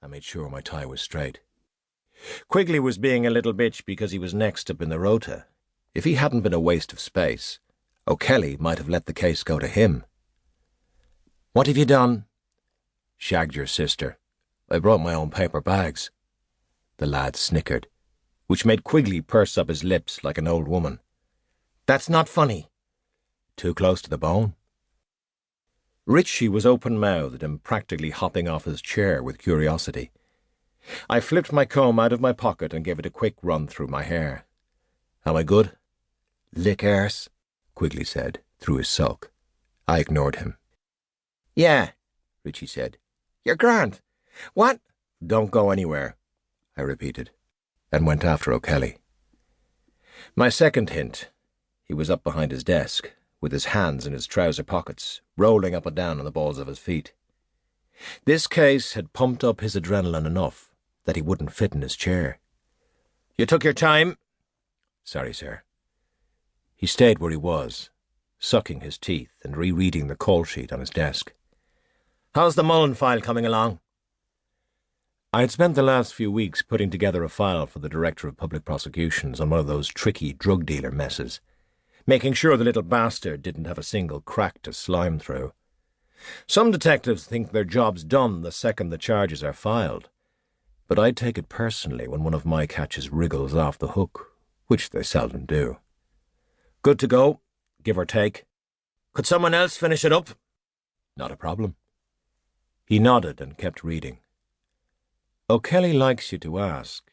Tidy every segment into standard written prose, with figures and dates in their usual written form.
I made sure my tie was straight. Quigley was being a little bitch because he was next up in the rota. If he hadn't been a waste of space, O'Kelly might have let the case go to him. "What have you done?" "Shagged your sister. I brought my own paper bags." The lad snickered, which made Quigley purse up his lips like an old woman. "That's not funny." "Too close to the bone." Ritchie was open-mouthed and practically hopping off his chair with curiosity. I flipped my comb out of my pocket and gave it a quick run through my hair. "Am I good?" "Lick arse," Quigley said, through his sulk. I ignored him. "Yeah," Ritchie said. "You're grand. What?" "Don't go anywhere," I repeated, and went after O'Kelly. My second hint. He was up behind his desk, with his hands in his trouser pockets, rolling up and down on the balls of his feet. This case had pumped up his adrenaline enough that he wouldn't fit in his chair. "You took your time?" "Sorry, sir." He stayed where he was, sucking his teeth and rereading the call sheet on his desk. "How's the Mullen file coming along?" I had spent the last few weeks putting together a file for the Director of Public Prosecutions on one of those tricky drug dealer messes, making sure the little bastard didn't have a single crack to slime through. Some detectives think their job's done the second the charges are filed, but I'd take it personally when one of my catches wriggles off the hook, which they seldom do. "Good to go, give or take. Could someone else finish it up?" "Not a problem." He nodded and kept reading. "O'Kelly likes you to ask.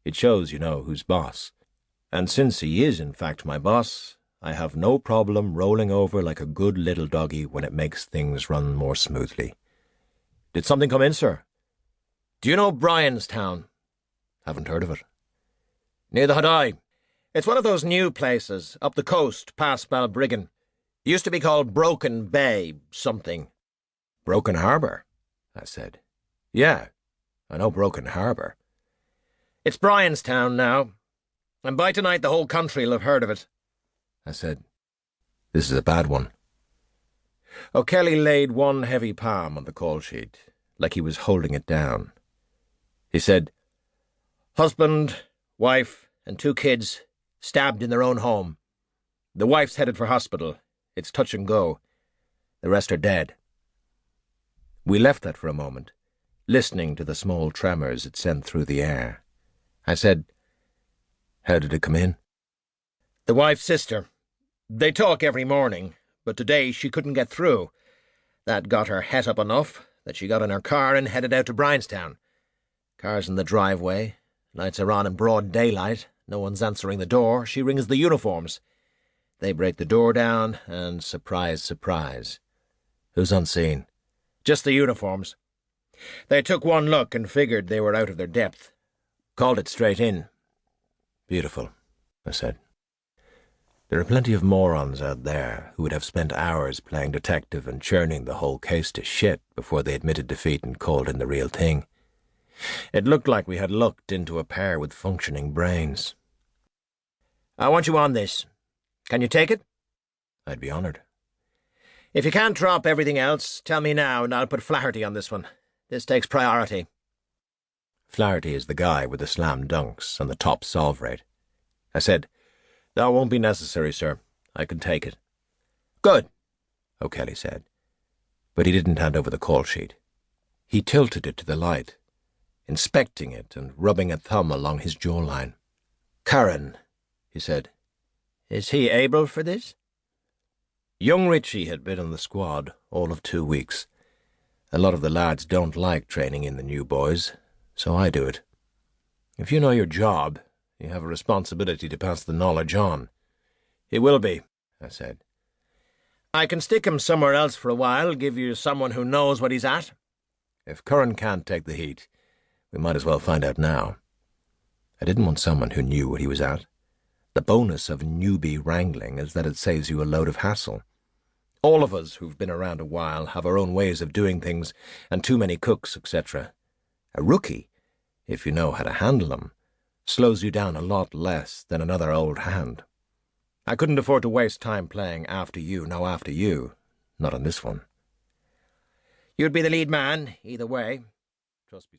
It shows you know who's boss. And since he is in fact my boss, I have no problem rolling over like a good little doggy when it makes things run more smoothly. Did something come in, sir?" "Do you know Bryanstown?" "Haven't heard of it." "Neither had I. It's one of those new places, up the coast, past Balbriggan. It used to be called Broken Bay, something." "Broken Harbour?" I said. "Yeah, I know Broken Harbour." "It's Bryanstown now, and by tonight the whole country'll have heard of it." I said, "This is a bad one." O'Kelly laid one heavy palm on the call sheet, like he was holding it down. He said, "Husband, wife, and 2 kids stabbed in their own home. The wife's headed for hospital. It's touch and go. The rest are dead." We left that for a moment, listening to the small tremors it sent through the air. I said, "How did it come in?" "The wife's sister. They talk every morning, but today she couldn't get through. That got her het up enough that she got in her car and headed out to Bryanstown. Car's in the driveway, lights are on in broad daylight, no one's answering the door, she rings the uniforms. They break the door down, and surprise, surprise." "Who's on scene?" "Just the uniforms. They took one look and figured they were out of their depth. Called it straight in." "Beautiful," I said. "There are plenty of morons out there who would have spent hours playing detective and churning the whole case to shit before they admitted defeat and called in the real thing. It looked like we had lucked into a pair with functioning brains." "I want you on this. Can you take it?" "I'd be honoured." "If you can't drop everything else, tell me now and I'll put Flaherty on this one. This takes priority." Flaherty is the guy with the slam dunks and the top solve rate. I said, "That won't be necessary, sir. I can take it." "Good," O'Kelly said, but he didn't hand over the call sheet. He tilted it to the light, inspecting it and rubbing a thumb along his jawline. "Karen," he said. "Is he able for this?" Young Ritchie had been on the squad all of 2 weeks. A lot of the lads don't like training in the new boys, so I do it. If you know your job, you have a responsibility to pass the knowledge on. "He will be," I said. "I can stick him somewhere else for a while, give you someone who knows what he's at." "If Curran can't take the heat, we might as well find out now." I didn't want someone who knew what he was at. The bonus of newbie wrangling is that it saves you a load of hassle. All of us who've been around a while have our own ways of doing things, and too many cooks, etc. A rookie, if you know how to handle him, slows you down a lot less than another old hand. I couldn't afford to waste time playing after you, no after you, not on this one. "You'd be the lead man, either way. Trust me, sir."